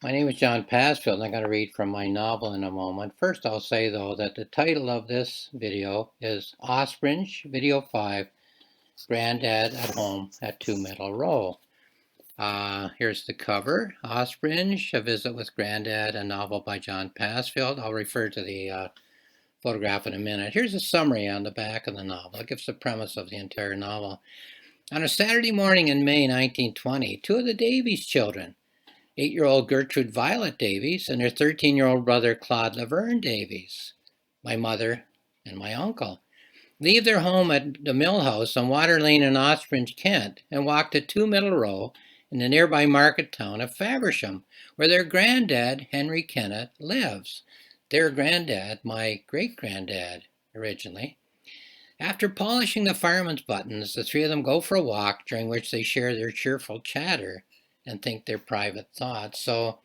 My name is John Passfield, and I'm going to read from my novel in a moment. First, I'll say, though, that the title of this video is Ospringe, Video 5, Granddad at Home at 2 Middle Row. Here's the cover. Ospringe, A Visit with Granddad, a novel by John Passfield. I'll refer to the photograph in a minute. Here's a summary on the back of the novel. It gives the premise of the entire novel. On a Saturday morning in May 1920, two of the Davies children, 8-year-old Gertrude Violet Davies and her 13-year-old brother Claude Laverne Davies, my mother and my uncle, leave their home at the Mill House on Water Lane in Ospringe, Kent, and walk to 2 Middle Row in the nearby market town of Faversham, where their granddad, Henry Kennett, lives. Their granddad, my great-granddad, originally. After polishing the fireman's buttons, the three of them go for a walk, during which they share their cheerful chatter and think their private thoughts. So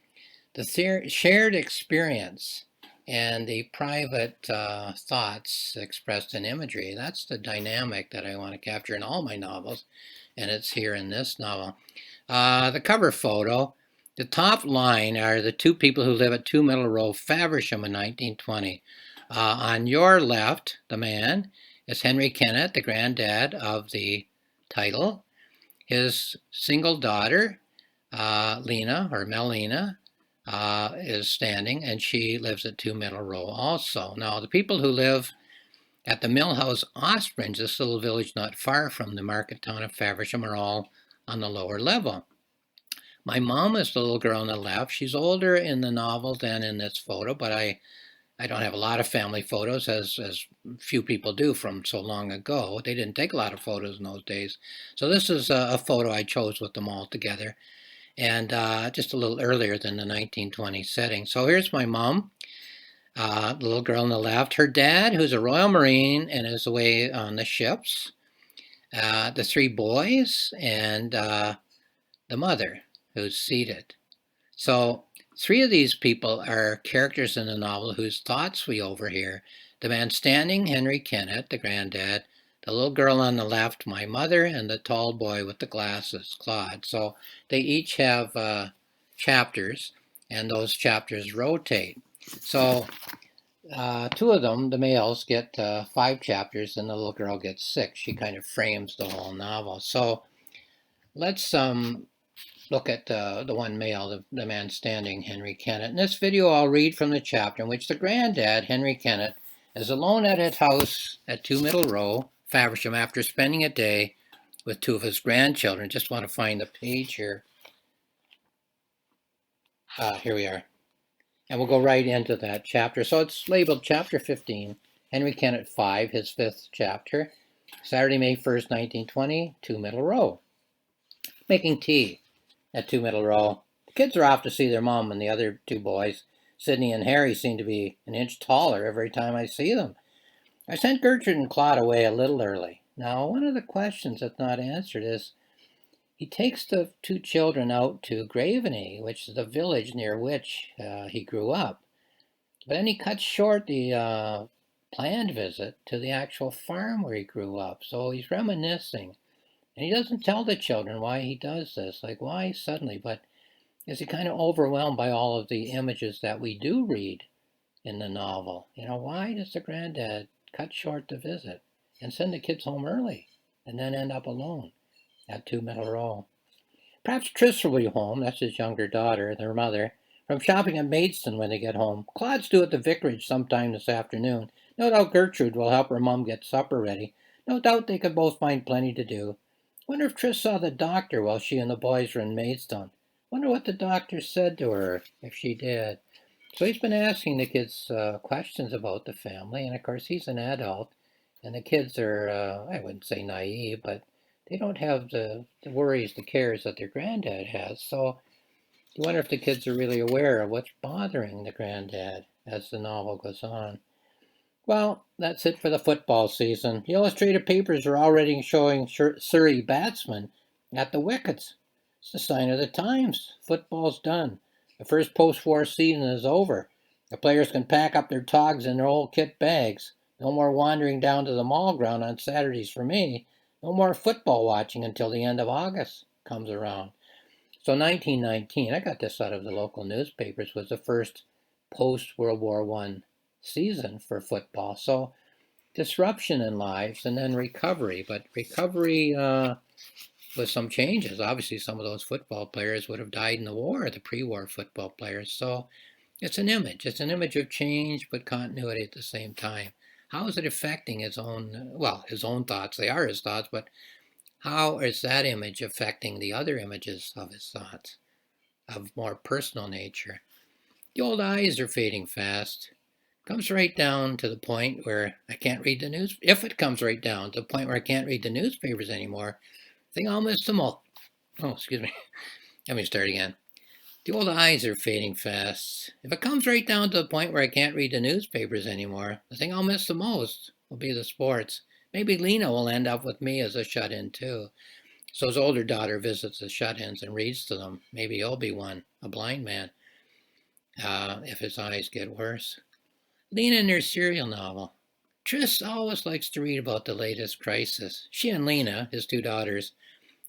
the shared experience and the private thoughts expressed in imagery, that's the dynamic that I want to capture in all my novels, and it's here in this novel. The cover photo, the top line are the two people who live at 2 Middle Row, Faversham in 1920. On your left, the man, is Henry Kennett, the granddad of the title. His single daughter, Lena, or Melina, is standing, and she lives at 2 Middle Row also. Now, the people who live at the Mill House, Ospringe, this little village not far from the market town of Faversham, are all on the lower level. My mom is the little girl on the left. She's older in the novel than in this photo, but I don't have a lot of family photos, as few people do from so long ago. They didn't take a lot of photos in those days. So this is a photo I chose with them all together, and just a little earlier than the 1920 setting. So here's my mom, the little girl on the left. Her dad, who's a Royal Marine and is away on the ships. The three boys, and the mother, who's seated. So three of these people are characters in the novel whose thoughts we overhear. The man standing, Henry Kennett, the granddad. The little girl on the left, my mother, and the tall boy with the glasses, Claude. So they each have chapters, and those chapters rotate. So two of them, the males, get 5 chapters, and the little girl gets 6. She kind of frames the whole novel. So let's look at the one male, the man standing, Henry Kennett. In this video, I'll read from the chapter in which the granddad, Henry Kennett, is alone at his house at 2 Middle Row, Faversham, after spending a day with 2 of his grandchildren. Just want to find the page here. Here we are. And we'll go right into that chapter. So it's labeled Chapter 15, Henry Kennett 5, his 5th chapter. Saturday, May 1st, 1920, 2 Middle Row. Making tea at 2 Middle Row. The kids are off to see their mom, and the other 2 boys, Sidney and Harry, seem to be an inch taller every time I see them. I sent Gertrude and Claude away a little early. Now, one of the questions that's not answered is, he takes the 2 children out to Graveney, which is the village near which he grew up. But then he cuts short the planned visit to the actual farm where he grew up. So he's reminiscing. And he doesn't tell the children why he does this, like why suddenly, but is he kind of overwhelmed by all of the images that we do read in the novel? You know, why does the granddad cut short the visit and send the kids home early and then end up alone at 2 Middle Row? Perhaps Tris will be home, that's his younger daughter, their mother, from shopping at Maidstone when they get home. Claude's due at the vicarage sometime this afternoon. No doubt Gertrude will help her mum get supper ready. No doubt they could both find plenty to do. Wonder if Tris saw the doctor while she and the boys were in Maidstone. Wonder what the doctor said to her, if she did. So he's been asking the kids questions about the family, and of course he's an adult, and the kids are, I wouldn't say naive, but they don't have the worries, the cares that their granddad has. So you wonder if the kids are really aware of what's bothering the granddad as the novel goes on. Well, that's it for the football season. The illustrated papers are already showing Surrey batsmen at the wickets. It's the sign of the times. Football's done. The first post-war season is over. The players can pack up their togs in their old kit bags. No more wandering down to the mall ground on Saturdays for me. No more football watching until the end of August comes around. So 1919, I got this out of the local newspapers, was the first post-World War I season for football. So disruption in lives and then recovery. But recovery with some changes. Obviously, some of those football players would have died in the war, the pre-war football players. So it's an image. It's an image of change, but continuity at the same time. How is it affecting his own, well, his own thoughts? They are his thoughts, but how is that image affecting the other images of his thoughts of more personal nature? The old eyes are fading fast. Comes right down to the point where I can't read the news. If it comes right down to the point where I can't read the newspapers anymore, I think I'll miss them all. Oh, excuse me. Let me start again. The old eyes are fading fast. If it comes right down to the point where I can't read the newspapers anymore, the thing I'll miss the most will be the sports. Maybe Lena will end up with me as a shut-in too. So his older daughter visits the shut-ins and reads to them. Maybe he'll be one, a blind man, if his eyes get worse. Lena in her serial novel. Tris always likes to read about the latest crisis. She and Lena, his two daughters,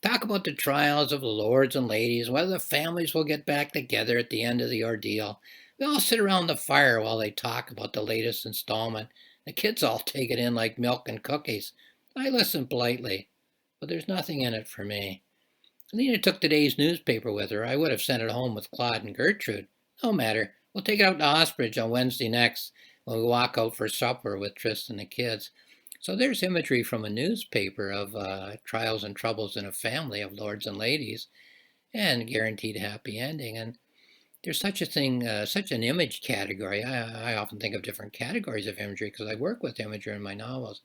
talk about the trials of the lords and ladies, whether the families will get back together at the end of the ordeal. We all sit around the fire while they talk about the latest installment. The kids all take it in like milk and cookies. I listen politely, but there's nothing in it for me. Lena took today's newspaper with her. I would have sent it home with Claude and Gertrude. No matter. We'll take it out to Ospringe on Wednesday next when we walk out for supper with Tristan and the kids. So there's imagery from a newspaper of trials and troubles in a family of lords and ladies and guaranteed happy ending. And there's such a thing, such an image category. I often think of different categories of imagery because I work with imagery in my novels.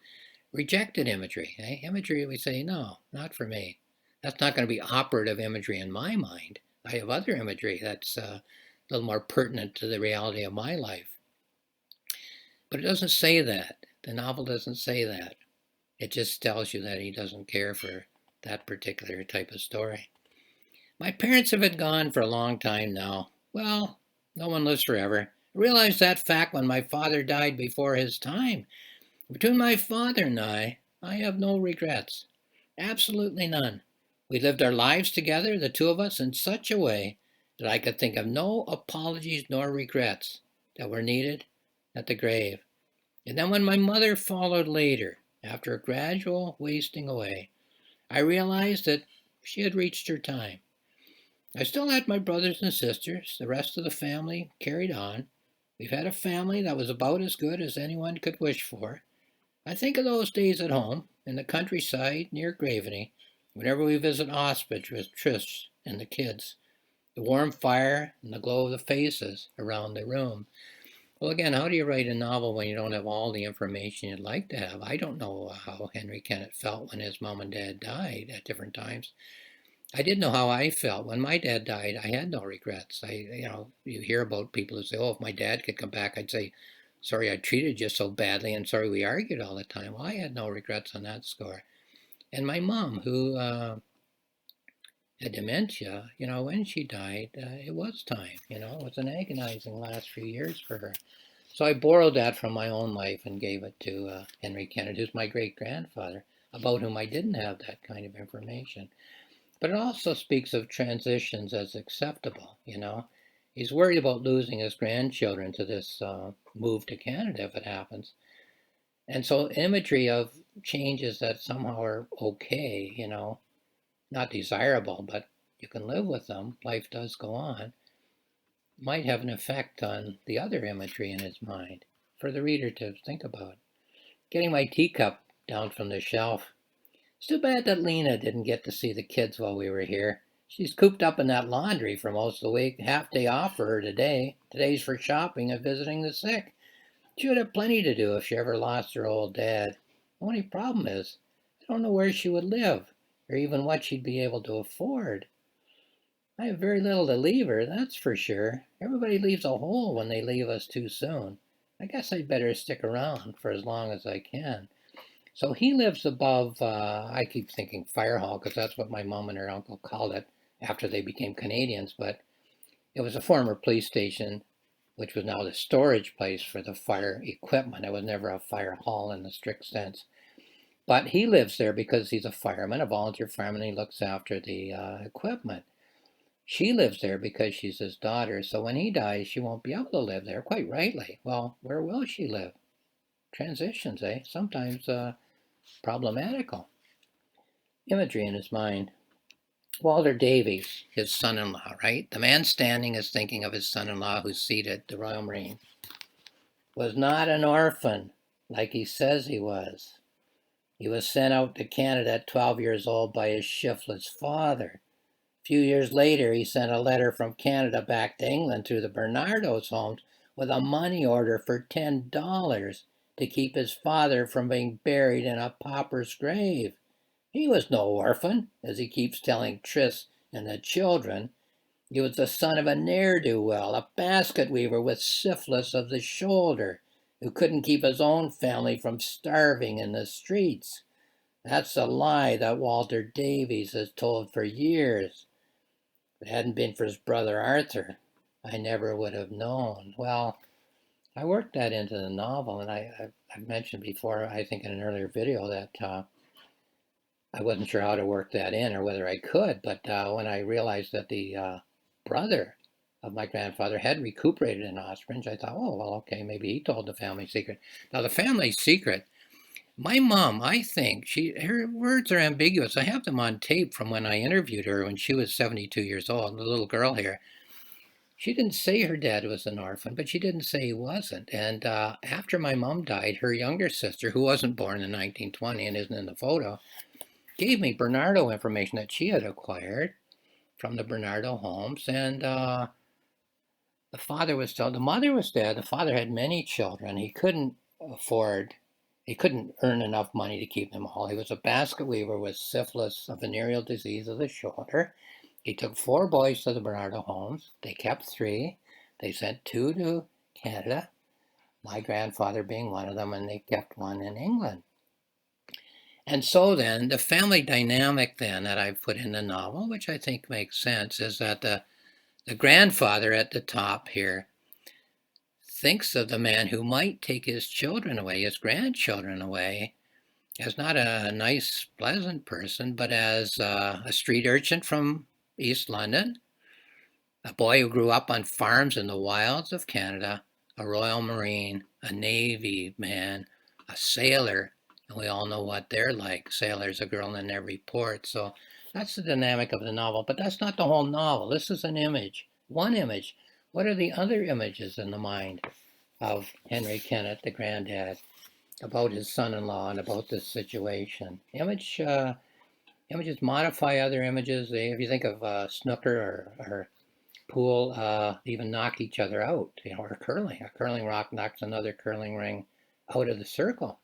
Rejected imagery. Imagery we say, no, not for me. That's not going to be operative imagery in my mind. I have other imagery that's a little more pertinent to the reality of my life. But it doesn't say that. The novel doesn't say that. It just tells you that he doesn't care for that particular type of story. My parents have been gone for a long time now. Well, no one lives forever. I realized that fact when my father died before his time. Between my father and I have no regrets. Absolutely none. We lived our lives together, the two of us, in such a way that I could think of no apologies nor regrets that were needed at the grave. And then when my mother followed later, after a gradual wasting away, I realized that she had reached her time. I still had my brothers and sisters. The rest of the family carried on. We've had a family that was about as good as anyone could wish for. I think of those days at home, in the countryside near Graveney, whenever we visit Ospringe with Trish and the kids, the warm fire and the glow of the faces around the room. Well, again, how do you write a novel when you don't have all the information you'd like to have? I don't know how Henry Kennett felt when his mom and dad died at different times. I didn't know how I felt when my dad died. I had no regrets. You hear about people who say, "Oh, if my dad could come back, I'd say, sorry I treated you so badly and sorry we argued all the time." Well, I had no regrets on that score. And my mom, who had dementia, when she died, it was time. It was an agonizing last few years for her. So I borrowed that from my own life and gave it to Henry Kennett, who's my great-grandfather, about whom I didn't have that kind of information. But it also speaks of transitions as acceptable, He's worried about losing his grandchildren to this move to Canada if it happens. And so imagery of changes that somehow are okay, not desirable, but you can live with them, life does go on, might have an effect on the other imagery in his mind for the reader to think about. Getting my teacup down from the shelf. It's too bad that Lena didn't get to see the kids while we were here. She's cooped up in that laundry for most of the week. Half day off for her today. Today's for shopping and visiting the sick. She would have plenty to do if she ever lost her old dad. The only problem is, I don't know where she would live, or even what she'd be able to afford. I have very little to leave her, that's for sure. Everybody leaves a hole when they leave us too soon. I guess I'd better stick around for as long as I can. So he lives above, I keep thinking fire hall, because that's what my mom and her uncle called it after they became Canadians, but it was a former police station, which was now the storage place for the fire equipment. It was never a fire hall in the strict sense. But he lives there because he's a fireman, a volunteer fireman, and he looks after the equipment. She lives there because she's his daughter, so when he dies, she won't be able to live there, quite rightly. Well, where will she live? Transitions, eh? Sometimes problematical. Imagery in his mind. Walter Davies, his son-in-law, right? The man standing is thinking of his son-in-law who's seated, the Royal Marine. Was not an orphan like he says he was. He was sent out to Canada at 12 years old by his shiftless father. A few years later, he sent a letter from Canada back to England through the Bernardos homes with a money order for $10 to keep his father from being buried in a pauper's grave. He was no orphan, as he keeps telling Tris and the children. He was the son of a ne'er-do-well, a basket weaver with syphilis of the shoulder, who couldn't keep his own family from starving in the streets. That's a lie that Walter Davies has told for years. If it hadn't been for his brother Arthur, I never would have known. Well, I worked that into the novel, and I've mentioned before, I think in an earlier video, that I wasn't sure how to work that in or whether I could, but when I realized that the brother of my grandfather had recuperated in Ospringe, I thought, oh, well, okay, maybe he told the family secret. Now, the family secret, my mom, I think, her words are ambiguous. I have them on tape from when I interviewed her when she was 72 years old, the little girl here. She didn't say her dad was an orphan, but she didn't say he wasn't. And after my mom died, her younger sister, who wasn't born in 1920 and isn't in the photo, gave me Bernardo information that she had acquired from the Bernardo homes. And the father was still, the mother was dead. The father had many children. He couldn't earn enough money to keep them all. He was a basket weaver with syphilis, a venereal disease of the shoulder. He took 4 boys to the Bernardo homes. They kept 3. They sent 2 to Canada, my grandfather being one of them, and they kept 1 in England. And so then, the family dynamic then that I've put in the novel, which I think makes sense, is that the grandfather at the top here thinks of the man who might take his children away, his grandchildren away, as not a nice, pleasant person, but as a street urchin from East London, a boy who grew up on farms in the wilds of Canada, a Royal Marine, a Navy man, a sailor, and we all know what they're like. Sailors, a girl in every port. So that's the dynamic of the novel, but that's not the whole novel. This is an image, one image. What are the other images in the mind of Henry Kennett, the granddad, about his son-in-law and about this situation? Images modify other images. If you think of snooker or pool, even knock each other out, or curling. A curling rock knocks another curling ring out of the circle.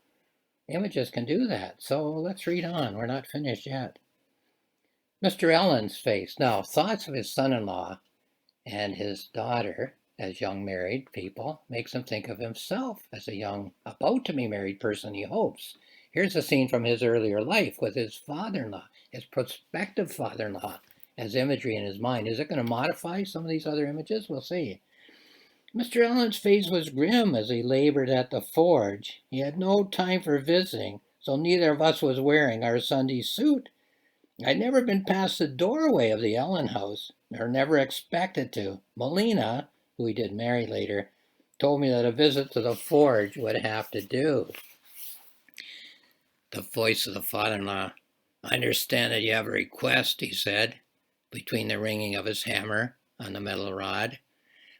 Images can do that. So let's read on. We're not finished yet. Mr. Ellen's face. Now, thoughts of his son-in-law and his daughter as young married people makes him think of himself as a young, about-to-be married person, he hopes. Here's a scene from his earlier life with his father-in-law, his prospective father-in-law, as imagery in his mind. Is it going to modify some of these other images? We'll see. Mr. Allen's face was grim as he labored at the forge. He had no time for visiting, so neither of us was wearing our Sunday suit. I'd never been past the doorway of the Ellen house, or never expected to. Melina, who he did marry later, told me that a visit to the forge would have to do. The voice of the father-in-law. I understand that you have a request, he said, between the ringing of his hammer on the metal rod.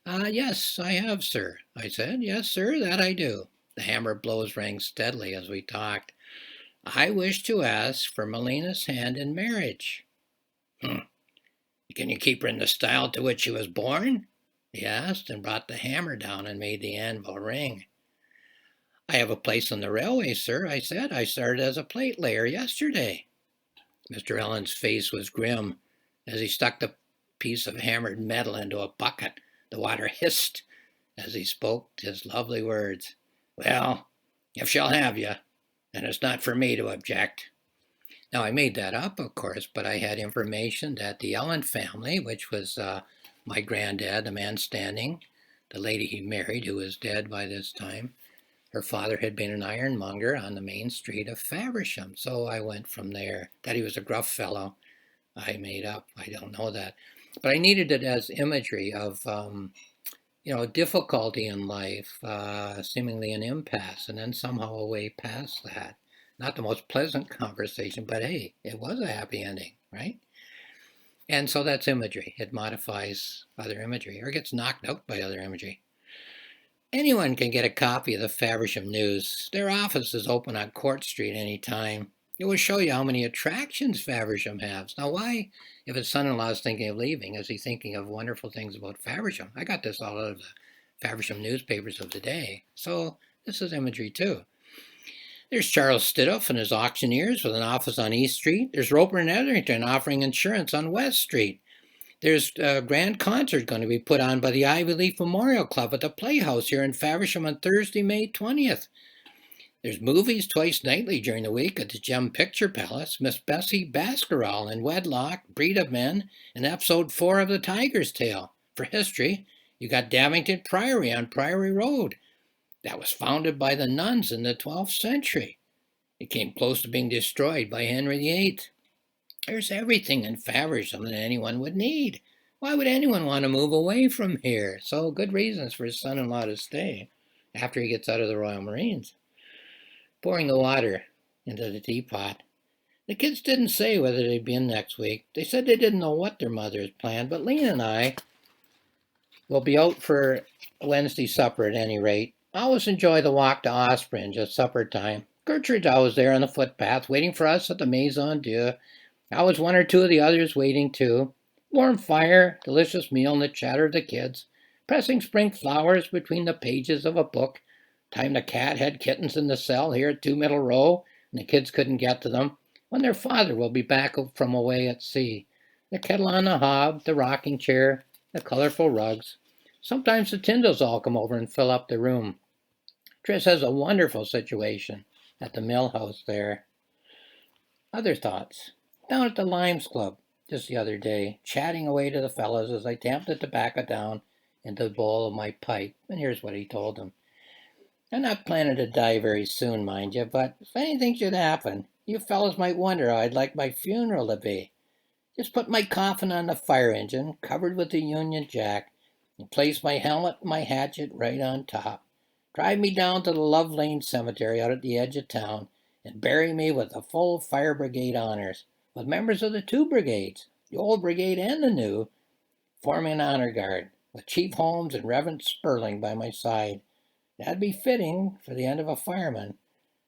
Yes, I have, sir, I said. Yes, sir, that I do. The hammer blows rang steadily as we talked. I wish to ask for Melina's hand in marriage. Can you keep her in the style to which she was born? He asked, and brought the hammer down and made the anvil ring. I have a place on the railway, sir, I said. I started as a plate layer yesterday. Mr. Ellen's face was grim as he stuck the piece of hammered metal into a bucket. The water hissed as he spoke his lovely words. Well, if she'll have you, then it's not for me to object. Now, I made that up, of course, but I had information that the Ellen family, which was my granddad, the man standing, the lady he married, who was dead by this time, her father had been an ironmonger on the main street of Faversham. So I went from there. That he was a gruff fellow, I made up. I don't know that. but I needed it as imagery of, difficulty in life, seemingly an impasse, and then somehow a way past that. Not the most pleasant conversation, but hey, it was a happy ending, right? And so that's imagery. It modifies other imagery or gets knocked out by other imagery. Anyone can get a copy of the Faversham News. Their office is open on Court Street anytime. It will show you how many attractions Faversham has. Now, why, if his son-in-law is thinking of leaving, is he thinking of wonderful things about Faversham? I got this all out of the Faversham newspapers of the day. So this is imagery too. There's Charles Stidoff and his auctioneers with an office on East Street. There's Roper and Etherington offering insurance on West Street. There's a grand concert going to be put on by the Ivy Leaf Memorial Club at the Playhouse here in Faversham on Thursday, May 20th. There's movies twice nightly during the week at the Gem Picture Palace. Miss Bessie Baskerall in Wedlock, Breed of Men, and episode 4 of The Tiger's Tail. For history, you got Davington Priory on Priory Road. That was founded by the nuns in the 12th century. It came close to being destroyed by Henry VIII. There's everything in Faversham that anyone would need. Why would anyone want to move away from here? So good reasons for his son-in-law to stay after he gets out of the Royal Marines. Pouring the water into the teapot. The kids didn't say whether they'd be in next week. They said they didn't know what their mothers planned, but Lena and I will be out for Wednesday supper at any rate. I always enjoy the walk to Ospringe at supper time. Gertrude's always there on the footpath, waiting for us at the Maison Dieu. Always one or two of the others waiting too. Warm fire, delicious meal, and the chatter of the kids. Pressing spring flowers between the pages of a book. Time the cat had kittens in the cell here at 2 Middle Row, and the kids couldn't get to them. When their father will be back from away at sea. The kettle on the hob, the rocking chair, the colorful rugs. Sometimes the Tyndalls all come over and fill up the room. Tris has a wonderful situation at the mill house there. Other thoughts. Down at the Limes Club just the other day, chatting away to the fellows as I tamped the tobacco down into the bowl of my pipe, and here's what he told them. I'm not planning to die very soon, mind you, but if anything should happen, you fellows might wonder how I'd like my funeral to be. Just put my coffin on the fire engine, covered with the Union Jack, and place my helmet and my hatchet right on top. Drive me down to the Love Lane Cemetery out at the edge of town, and bury me with the full fire brigade honors, with members of the 2 brigades, the old brigade and the new, forming an honor guard, with Chief Holmes and Reverend Sperling by my side. That'd be fitting for the end of a fireman.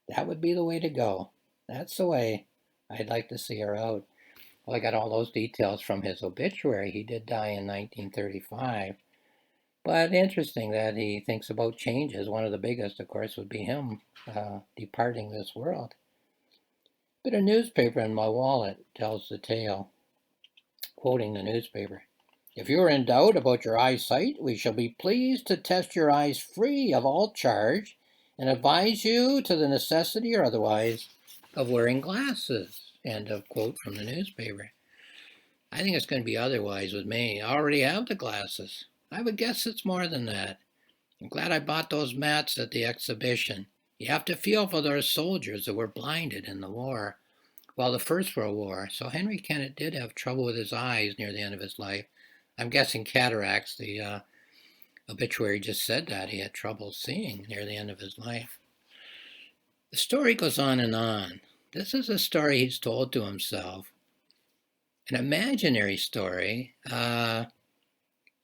That would be the way to go. That's the way I'd like to see her out. Well, I got all those details from his obituary. He did die in 1935. But interesting that he thinks about changes. One of the biggest, of course, would be him departing this world. But a newspaper in my wallet tells the tale. Quoting the newspaper. If you are in doubt about your eyesight, we shall be pleased to test your eyes free of all charge and advise you to the necessity or otherwise of wearing glasses. End of quote from the newspaper. I think it's going to be otherwise with me. I already have the glasses. I would guess it's more than that. I'm glad I bought those mats at the exhibition. You have to feel for those soldiers that were blinded in the war. Well, the First World War. So Henry Kennett did have trouble with his eyes near the end of his life. I'm guessing cataracts. The obituary just said that. He had trouble seeing near the end of his life. The story goes on and on. This is a story he's told to himself. An imaginary story,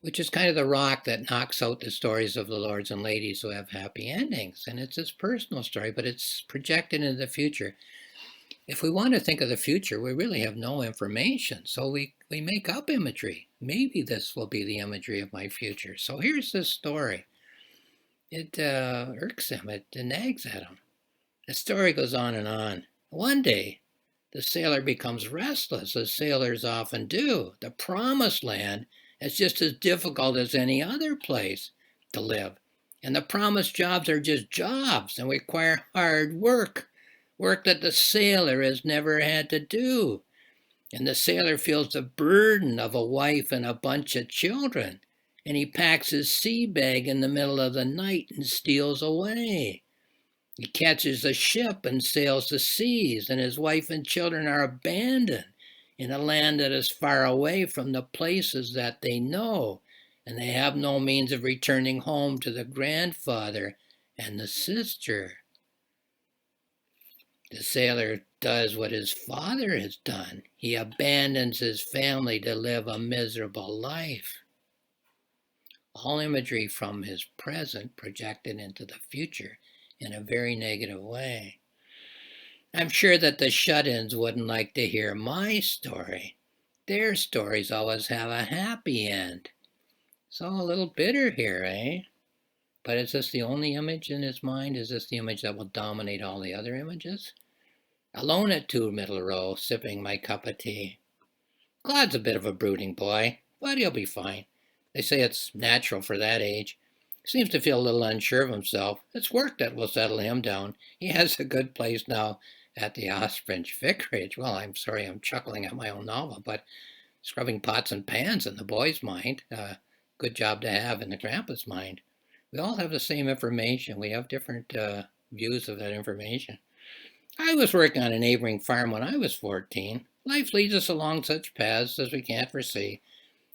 which is kind of the rock that knocks out the stories of the lords and ladies who have happy endings. And it's his personal story, but it's projected into the future. If we want to think of the future, we really have no information. So we make up imagery. Maybe this will be the imagery of my future. So here's this story. It irks him. It nags at him. The story goes on and on. One day, the sailor becomes restless, as sailors often do. The promised land is just as difficult as any other place to live. And the promised jobs are just jobs and require hard work. Work that the sailor has never had to do. And the sailor feels the burden of a wife and a bunch of children. And he packs his sea bag in the middle of the night and steals away. He catches a ship and sails the seas, and his wife and children are abandoned. in a land that is far away from the places that they know, and they have no means of returning home to the grandfather and the sister. The sailor does what his father has done. He abandons his family to live a miserable life. All imagery from his present projected into the future in a very negative way. I'm sure that the shut-ins wouldn't like to hear my story. Their stories always have a happy end. So a little bitter here, eh? But is this the only image in his mind? Is this the image that will dominate all the other images? Alone at 2 middle row, sipping my cup of tea. Claude's a bit of a brooding boy, but he'll be fine. They say it's natural for that age. Seems to feel a little unsure of himself. It's work that will settle him down. He has a good place now at the Ospringe vicarage. Well, I'm sorry I'm chuckling at my own novel, but scrubbing pots and pans in the boy's mind, good job to have in the grandpa's mind. We all have the same information. We have different views of that information. I was working on a neighboring farm when I was 14. Life leads us along such paths as we can't foresee.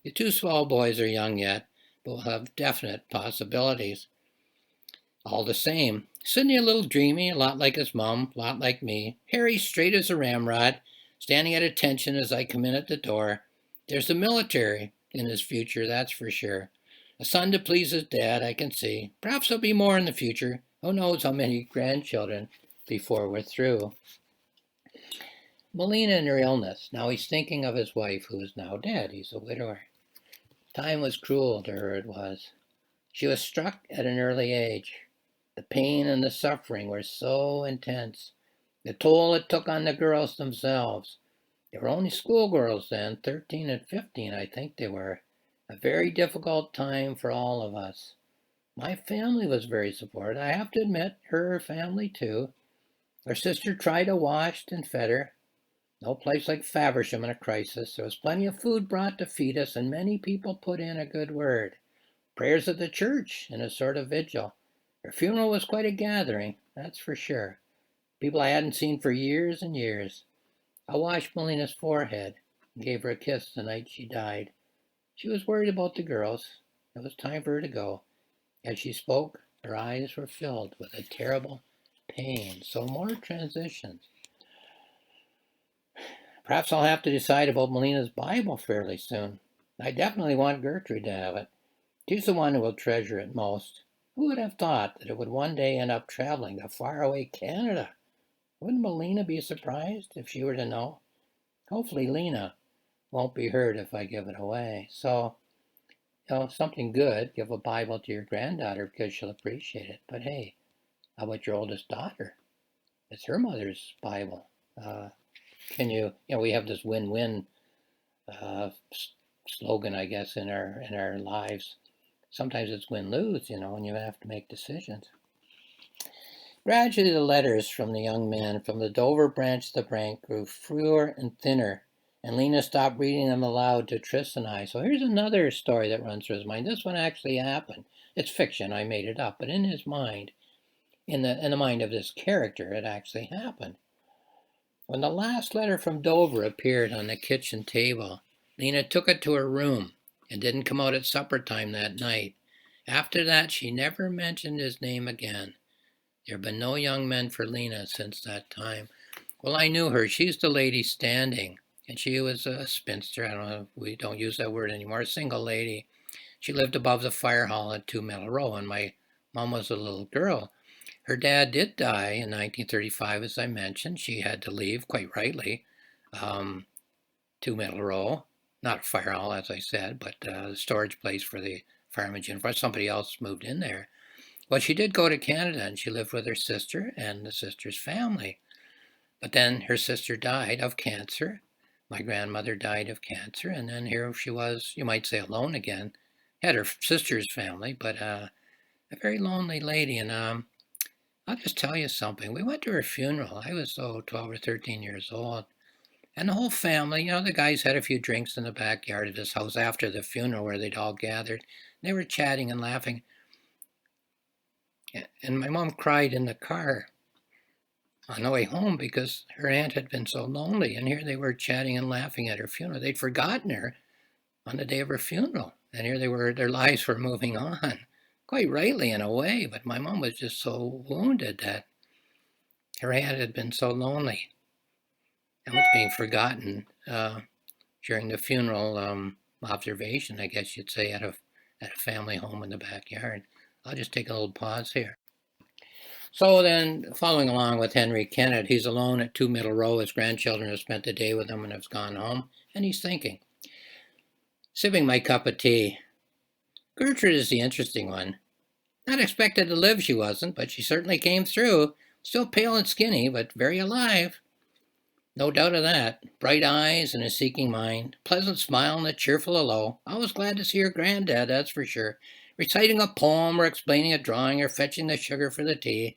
The 2 small boys are young yet, but will have definite possibilities. All the same, Sidney a little dreamy, a lot like his mom, a lot like me. Harry straight as a ramrod, standing at attention as I come in at the door. There's the military in his future, that's for sure. A son to please his dad, I can see. Perhaps there'll be more in the future. Who knows how many grandchildren before we're through. Melina and her illness. Now he's thinking of his wife, who is now dead. He's a widower. Time was cruel to her, it was. She was struck at an early age. The pain and the suffering were so intense. The toll it took on the girls themselves. They were only schoolgirls then, 13 and 15, I think they were. A very difficult time for all of us. My family was very supportive. I have to admit, her family too. Her sister tried to wash and fed her. No place like Faversham in a crisis. There was plenty of food brought to feed us, and many people put in a good word. Prayers at the church and a sort of vigil. Her funeral was quite a gathering, that's for sure. People I hadn't seen for years and years. I washed Melina's forehead and gave her a kiss the night she died. She was worried about the girls. It was time for her to go. As she spoke, her eyes were filled with a terrible pain. So more transitions. Perhaps I'll have to decide about Melina's Bible fairly soon. I definitely want Gertrude to have it. She's the one who will treasure it most. Who would have thought that it would one day end up traveling to faraway Canada? Wouldn't Melina be surprised if she were to know? Hopefully Lena won't be hurt if I give it away. So, something good, give a Bible to your granddaughter because she'll appreciate it. But hey, how about your oldest daughter? It's her mother's Bible. We have this win-win slogan, I guess, in our lives. Sometimes it's win-lose, and you have to make decisions. Gradually, the letters from the young man from the Dover branch of the bank grew fewer and thinner, and Lena stopped reading them aloud to Tris and I. So here's another story that runs through his mind. This one actually happened. It's fiction, I made it up, but in his mind, in the mind of this character, it actually happened. When the last letter from Dover appeared on the kitchen table, Lena took it to her room and didn't come out at supper time that night. After that, she never mentioned his name again. There have been no young men for Lena since that time. Well, I knew her. She's the lady standing, and she was a spinster. I don't know, we don't use that word anymore, a single lady. She lived above the fire hall at 2 Middle Row, and my mom was a little girl. Her dad did die in 1935, as I mentioned. She had to leave, quite rightly, 2 Middle Row. Not a fire hall, as I said, but a storage place for the fireman's uniform. Somebody else moved in there. Well, she did go to Canada, and she lived with her sister and the sister's family. But then her sister died of cancer. My grandmother died of cancer, and then here she was, you might say, alone again. Had her sister's family, but a very lonely lady. And I'll just tell you something. We went to her funeral. I was 12 or 13 years old. And the whole family, the guys had a few drinks in the backyard of this house after the funeral where they'd all gathered. They were chatting and laughing. And my mom cried in the car. on the way home because her aunt had been so lonely. And here they were chatting and laughing at her funeral. They'd forgotten her on the day of her funeral. And here they were, their lives were moving on. Quite rightly in a way, but my mom was just so wounded that her aunt had been so lonely and was being forgotten during the funeral observation, I guess you'd say, at a family home in the backyard. I'll just take a little pause here. So then, following along with Henry Kennett, he's alone at 2 Middle Row. His grandchildren have spent the day with him and have gone home, and he's thinking. Sipping my cup of tea. Gertrude is the interesting one. Not expected to live, she wasn't, but she certainly came through. Still pale and skinny, but very alive. No doubt of that. Bright eyes and a seeking mind, pleasant smile and a cheerful hello. Always glad to see her granddad, that's for sure. Reciting a poem or explaining a drawing or fetching the sugar for the tea.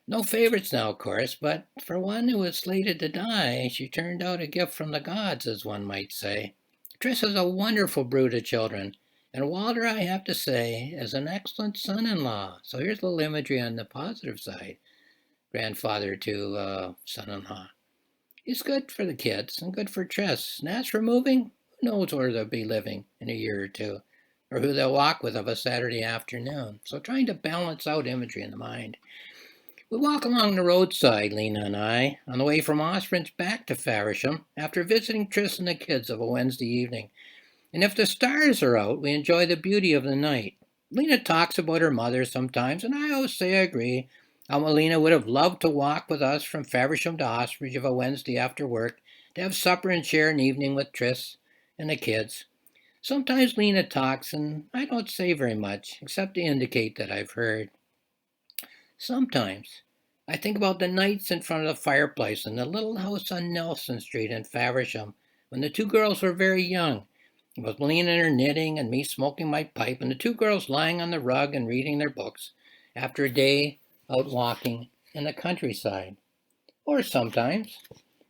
No favorites now, of course, but for one who was slated to die, she turned out a gift from the gods, as one might say. Tris has a wonderful brood of children, and Walter, I have to say, is an excellent son-in-law. So here's a little imagery on the positive side. Grandfather to son-in-law. He's good for the kids and good for Tris. And as for moving, who knows where they'll be living in a year or two, or who they'll walk with of a Saturday afternoon. So trying to balance out imagery in the mind. We walk along the roadside, Lena and I, on the way from Ospringe back to Faversham, after visiting Tris and the kids of a Wednesday evening. And if the stars are out, we enjoy the beauty of the night. Lena talks about her mother sometimes, and I always say I agree. Lena would have loved to walk with us from Faversham to Ospringe of a Wednesday after work, to have supper and share an evening with Tris and the kids. Sometimes Lena talks, and I don't say very much, except to indicate that I've heard. Sometimes I think about the nights in front of the fireplace in the little house on Nelson Street in Faversham, when the two girls were very young, with Lena in her knitting and me smoking my pipe, and the two girls lying on the rug and reading their books after a day out walking in the countryside. Or sometimes,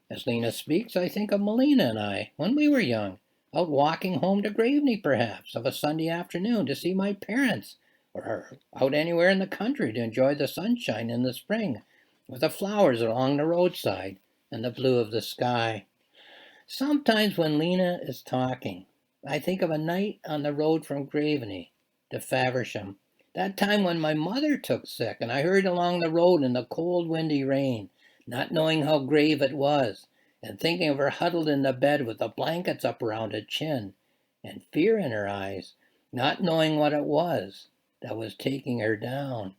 as Lena speaks, I think of Melina and I, when we were young, out walking home to Graveney perhaps, of a Sunday afternoon to see my parents, or out anywhere in the country to enjoy the sunshine in the spring, with the flowers along the roadside and the blue of the sky. Sometimes when Lena is talking, I think of a night on the road from Graveney to Faversham, that time when my mother took sick and I hurried along the road in the cold windy rain, not knowing how grave it was, and thinking of her huddled in the bed with the blankets up around her chin, and fear in her eyes, not knowing what it was that was taking her down.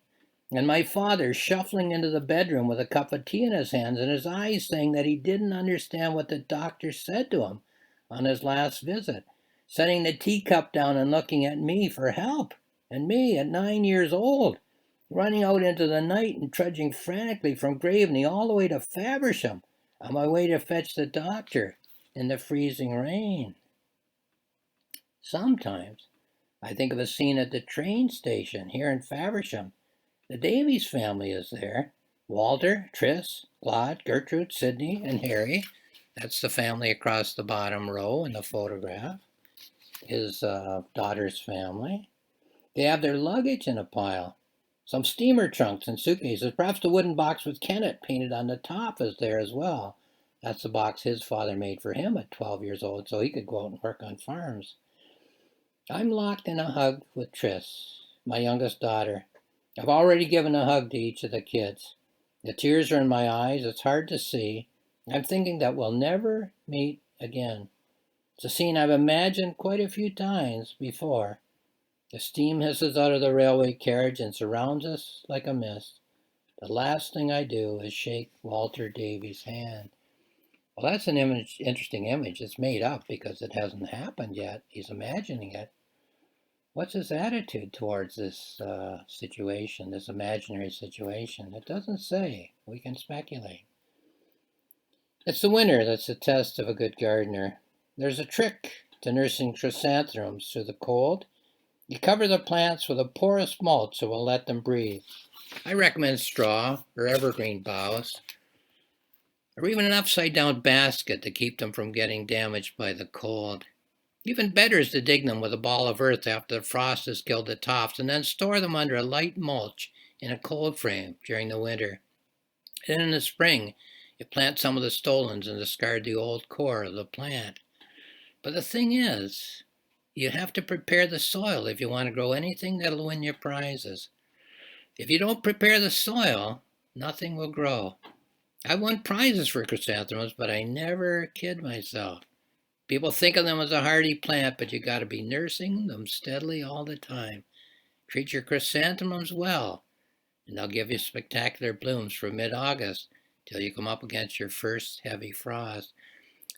And my father shuffling into the bedroom with a cup of tea in his hands and his eyes saying that he didn't understand what the doctor said to him on his last visit, setting the teacup down and looking at me for help. And me, at 9 years old, running out into the night and trudging frantically from Graveney all the way to Faversham on my way to fetch the doctor in the freezing rain. Sometimes I think of a scene at the train station here in Faversham. The Davies family is there. Walter, Tris, Claude, Gertrude, Sidney, and Harry. That's the family across the bottom row in the photograph. His daughter's family. They have their luggage in a pile. Some steamer trunks and suitcases. Perhaps the wooden box with Kennett painted on the top is there as well. That's the box his father made for him at 12 years old so he could go out and work on farms. I'm locked in a hug with Tris, my youngest daughter. I've already given a hug to each of the kids. The tears are in my eyes. It's hard to see. I'm thinking that we'll never meet again. It's a scene I've imagined quite a few times before. The steam hisses out of the railway carriage and surrounds us like a mist. The last thing I do is shake Walter Davies' hand. Well, that's an interesting image. It's made up because it hasn't happened yet. He's imagining it. What's his attitude towards this situation, this imaginary situation? It doesn't say. We can speculate. It's the winter that's the test of a good gardener. There's a trick to nursing chrysanthemums through the cold. You cover the plants with a porous mulch so we'll let them breathe. I recommend straw or evergreen boughs, or even an upside-down basket to keep them from getting damaged by the cold. Even better is to dig them with a ball of earth after the frost has killed the tops, and then store them under a light mulch in a cold frame during the winter. And in the spring, you plant some of the stolons and discard the old core of the plant. But the thing is, you have to prepare the soil if you want to grow anything that'll win you prizes. If you don't prepare the soil, nothing will grow. I won prizes for chrysanthemums, but I never kid myself. People think of them as a hardy plant, but you got to be nursing them steadily all the time. Treat your chrysanthemums well, and they'll give you spectacular blooms from mid-August till you come up against your first heavy frost.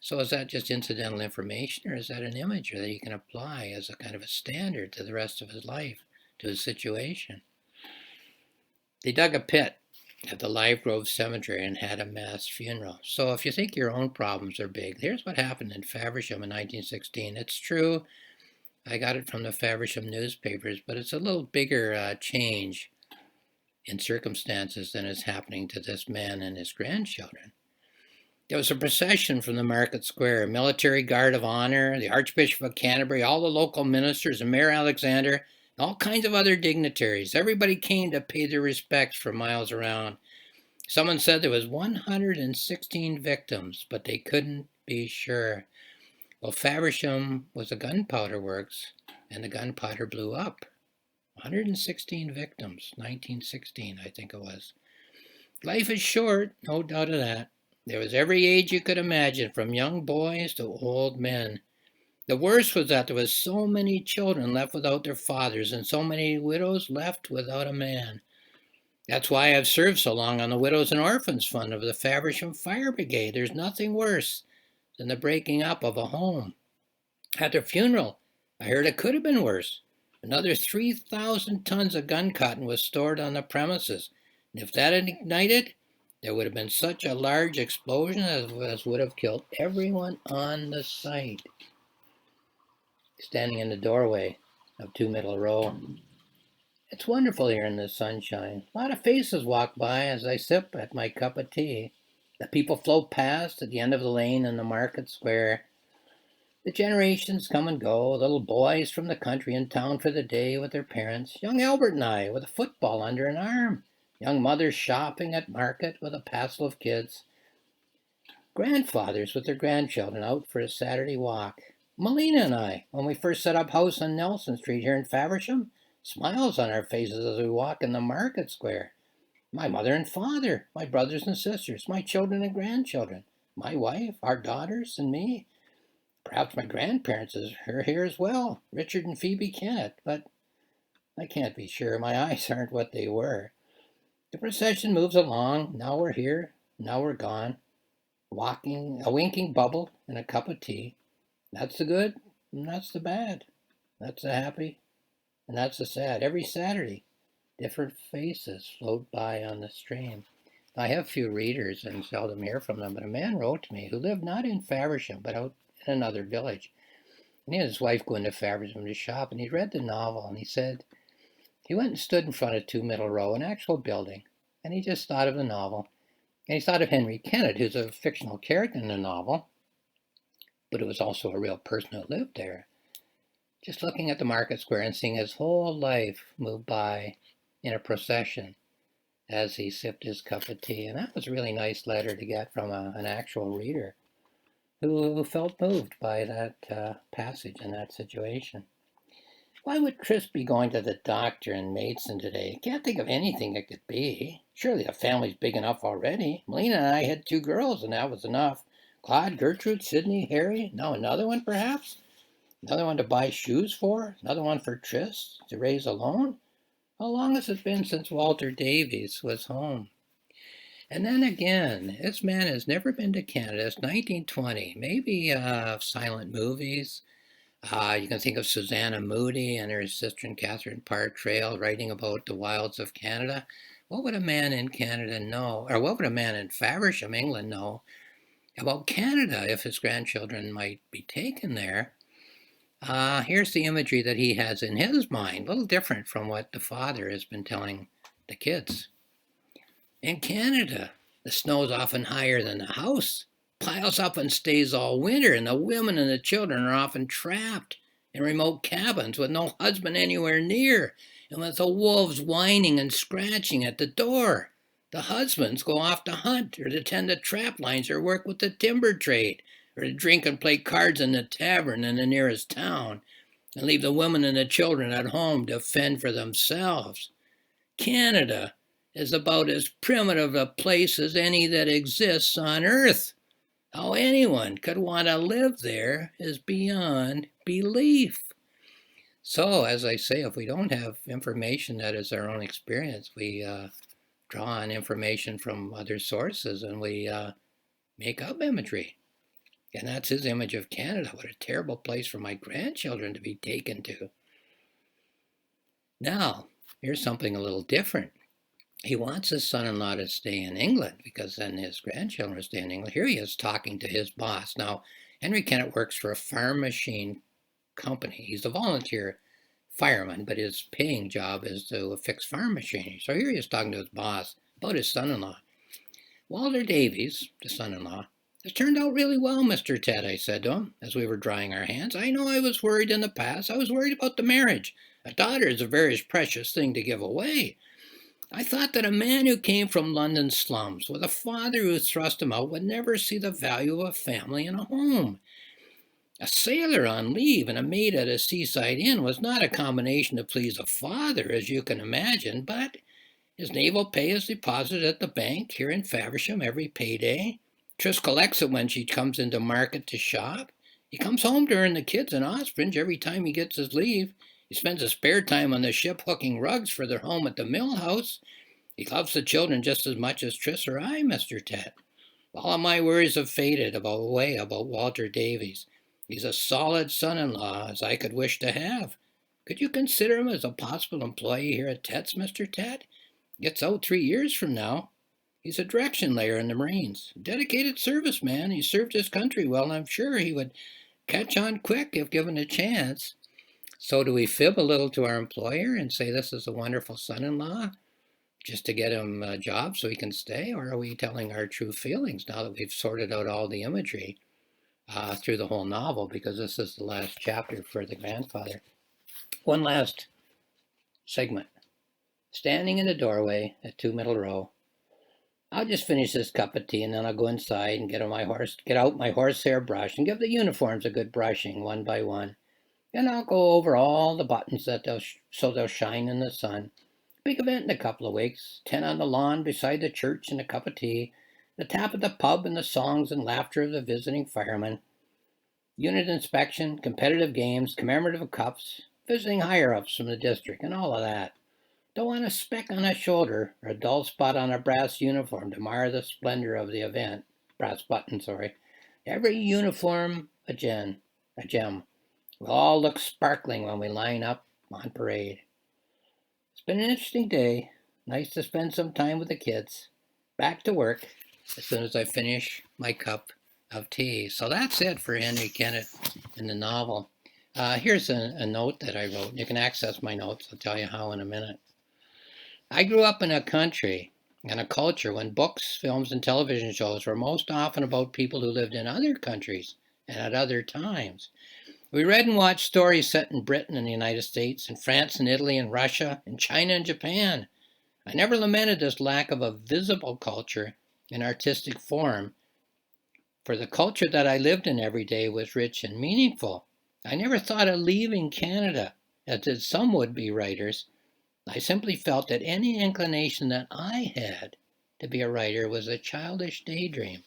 So is that just incidental information, or is that an image that you can apply as a kind of a standard to the rest of his life, to his situation? They dug a pit at the Live Grove Cemetery and had a mass funeral. So if you think your own problems are big, here's what happened in Faversham in 1916. It's true, I got it from the Faversham newspapers, but it's a little bigger change in circumstances than is happening to this man and his grandchildren. There was a procession from the market square, a military guard of honor, the Archbishop of Canterbury, all the local ministers, and Mayor Alexander, all kinds of other dignitaries. Everybody came to pay their respects for miles around. Someone said there was 116 victims, but they couldn't be sure. Well, Faversham was a gunpowder works, and the gunpowder blew up. 116 victims, 1916, I think it was. Life is short, no doubt of that. There was every age you could imagine, from young boys to old men. The worst was that there was so many children left without their fathers and so many widows left without a man. That's why I've served so long on the Widows and Orphans Fund of the Faversham Fire Brigade. There's nothing worse than the breaking up of a home. At their funeral, I heard it could have been worse. Another 3,000 tons of gun cotton was stored on the premises, and if that had ignited, there would have been such a large explosion as would have killed everyone on the site. Standing in the doorway of 2 Middle Row. It's wonderful here in the sunshine. A lot of faces walk by as I sip at my cup of tea. The people float past at the end of the lane in the market square. The generations come and go, little boys from the country in town for the day with their parents, young Albert and I with a football under an arm, young mothers shopping at market with a passel of kids, grandfathers with their grandchildren out for a Saturday walk. Melina and I, when we first set up house on Nelson Street here in Faversham, smiles on our faces as we walk in the market square. My mother and father, my brothers and sisters, my children and grandchildren, my wife, our daughters, and me. Perhaps my grandparents are here as well, Richard and Phoebe Kennett, but I can't be sure. My eyes aren't what they were. The procession moves along. Now we're here, now we're gone. Walking, a winking bubble and a cup of tea. That's the good, and that's the bad. That's the happy, and that's the sad. Every Saturday, different faces float by on the stream. I have few readers and seldom hear from them, but a man wrote to me who lived not in Faversham, but out in another village. And he and his wife go into Faversham to shop, and he read the novel, and he said he went and stood in front of 2 Middle Row, an actual building, and he just thought of the novel. And he thought of Henry Kennett, who's a fictional character in the novel, but it was also a real person who lived there. Just looking at the market square and seeing his whole life move by in a procession as he sipped his cup of tea. And that was a really nice letter to get from an actual reader who felt moved by that passage and that situation. Why would Chris be going to the doctor in Maidstone today? Can't think of anything it could be. Surely the family's big enough already. Melina and I had 2 girls, and that was enough. Claude, Gertrude, Sydney, Harry. Now another one, perhaps? Another one to buy shoes for? Another one for Tris to raise alone? How long has it been since Walter Davies was home? And then again, this man has never been to Canada. It's 1920. Maybe silent movies. You can think of Susanna Moody and her sister in Catherine Parr Traill writing about the wilds of Canada. What would a man in Canada know, or what would a man in Faversham, England, know about Canada if his grandchildren might be taken there? Here's the imagery that he has in his mind, a little different from what the father has been telling the kids. In Canada, the snow's often higher than the house, piles up and stays all winter, and the women and the children are often trapped in remote cabins with no husband anywhere near, and with the wolves whining and scratching at the door. The husbands go off to hunt or to tend the trap lines or work with the timber trade or to drink and play cards in the tavern in the nearest town and leave the women and the children at home to fend for themselves. Canada is about as primitive a place as any that exists on Earth. How anyone could want to live there is beyond belief. So, as I say, if we don't have information that is our own experience, we draw on information from other sources and we make up imagery. And that's his image of Canada. What a terrible place for my grandchildren to be taken to. Now, here's something a little different. He wants his son-in-law to stay in England because then his grandchildren will stay in England. Here he is talking to his boss. Now, Henry Kennett works for a farm machine company. He's a volunteer fireman, but his paying job is to fix farm machinery. So here he is talking to his boss about his son-in-law. Walter Davies, the son-in-law, has turned out really well, Mr. Ted, I said to him as we were drying our hands. I know I was worried in the past. I was worried about the marriage. A daughter is a very precious thing to give away. I thought that a man who came from London's slums with a father who thrust him out would never see the value of a family and a home. A sailor on leave and a maid at a seaside inn was not a combination to please a father, as you can imagine, but his naval pay is deposited at the bank here in Faversham every payday. Tris collects it when she comes into market to shop. He comes home to earn the kids in Ospringe every time he gets his leave. He spends his spare time on the ship hooking rugs for their home at the mill house. He loves the children just as much as Tris or I, Mr. Ted. All of my worries have faded away about Walter Davies. He's a solid son-in-law as I could wish to have. Could you consider him as a possible employee here at Ted's, Mr. Ted? Gets out 3 years from now. He's a direction layer in the Marines. A dedicated serviceman. He served his country well, and I'm sure he would catch on quick if given a chance. So do we fib a little to our employer and say this is a wonderful son-in-law just to get him a job so he can stay? Or are we telling our true feelings now that we've sorted out all the imagery through the whole novel? Because this is the last chapter for the grandfather. One last segment. Standing in the doorway at 2 Middle Row. I'll just finish this cup of tea and then I'll go inside and get out my horsehair brush and give the uniforms a good brushing one by one. And I'll go over all the buttons so they'll shine in the sun. Big event in a couple of weeks. 10 on the lawn beside the church and a cup of tea. The tap at the pub and the songs and laughter of the visiting firemen. Unit inspection, competitive games, commemorative cups, visiting higher-ups from the district, and all of that. Don't want a speck on a shoulder or a dull spot on a brass uniform to mar the splendor of the event. Brass button, sorry. Every uniform a gem. We'll all look sparkling when we line up on parade. It's been an interesting day. Nice to spend some time with the kids. Back to work as soon as I finish my cup of tea. So that's it for Henry Kennett in the novel. Here's a note that I wrote. You can access my notes. I'll tell you how in a minute. I grew up in a country and a culture when books, films, and television shows were most often about people who lived in other countries and at other times. We read and watched stories set in Britain and the United States, in France and Italy and Russia, and China and Japan. I never lamented this lack of a visible culture in artistic form, for the culture that I lived in every day was rich and meaningful. I never thought of leaving Canada, as did some would-be writers. I simply felt that any inclination that I had to be a writer was a childish daydream,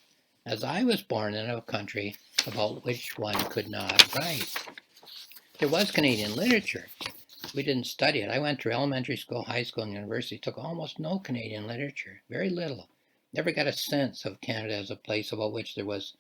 as I was born in a country about which one could not write. There was Canadian literature. We didn't study it. I went through elementary school, high school, and university, took almost no Canadian literature, very little. Never got a sense of Canada as a place about which there was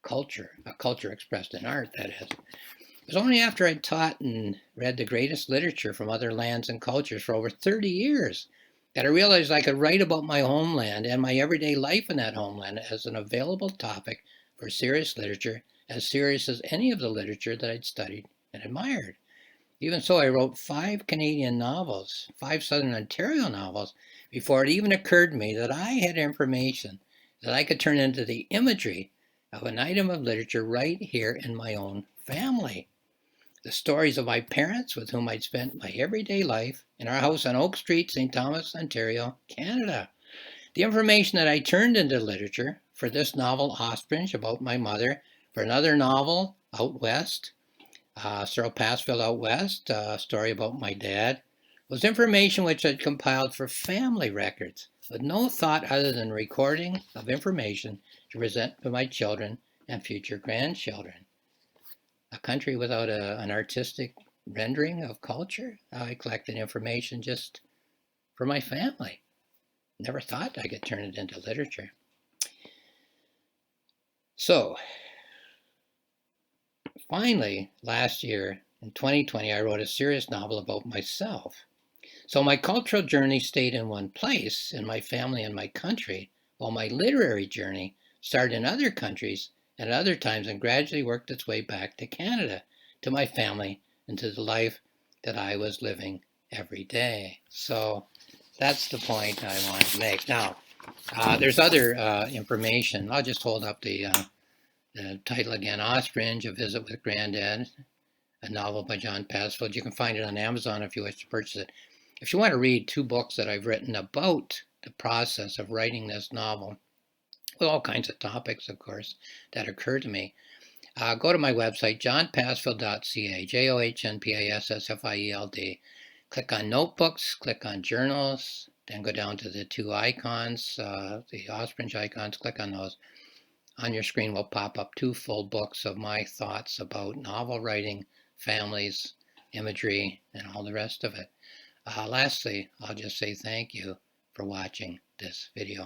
culture, a culture expressed in art, that is. It was only after I'd taught and read the greatest literature from other lands and cultures for over 30 years that I realized I could write about my homeland and my everyday life in that homeland as an available topic for serious literature, as serious as any of the literature that I'd studied and admired. Even so, I wrote 5 Canadian novels, 5 Southern Ontario novels, before it even occurred to me that I had information that I could turn into the imagery of an item of literature right here in my own family. The stories of my parents with whom I'd spent my everyday life in our house on Oak Street, St. Thomas, Ontario, Canada. The information that I turned into literature for this novel, Ospringe, about my mother, for another novel, Out West, Cyril Passfield Out West, a story about my dad, was information which I'd compiled for family records, with no thought other than recording of information to present to my children and future grandchildren. A country without an artistic rendering of culture? I collected information just for my family. Never thought I could turn it into literature. So, finally, last year, in 2020, I wrote a serious novel about myself. So my cultural journey stayed in one place, in my family and my country, while my literary journey started in other countries and at other times and gradually worked its way back to Canada, to my family, and to the life that I was living every day. So that's the point I want to make. Now, there's other information. I'll just hold up the title again, Ospringe, A Visit with Granddad, a novel by John Passfield. You can find it on Amazon if you wish to purchase it. If you want to read 2 books that I've written about the process of writing this novel, with all kinds of topics, of course, that occur to me, go to my website, johnpassfield.ca, johnpassfield. Click on notebooks, click on journals, then go down to the 2 icons, the Ospringe icons, click on those. On your screen will pop up 2 full books of my thoughts about novel writing, families, imagery, and all the rest of it. Lastly, I'll just say thank you for watching this video.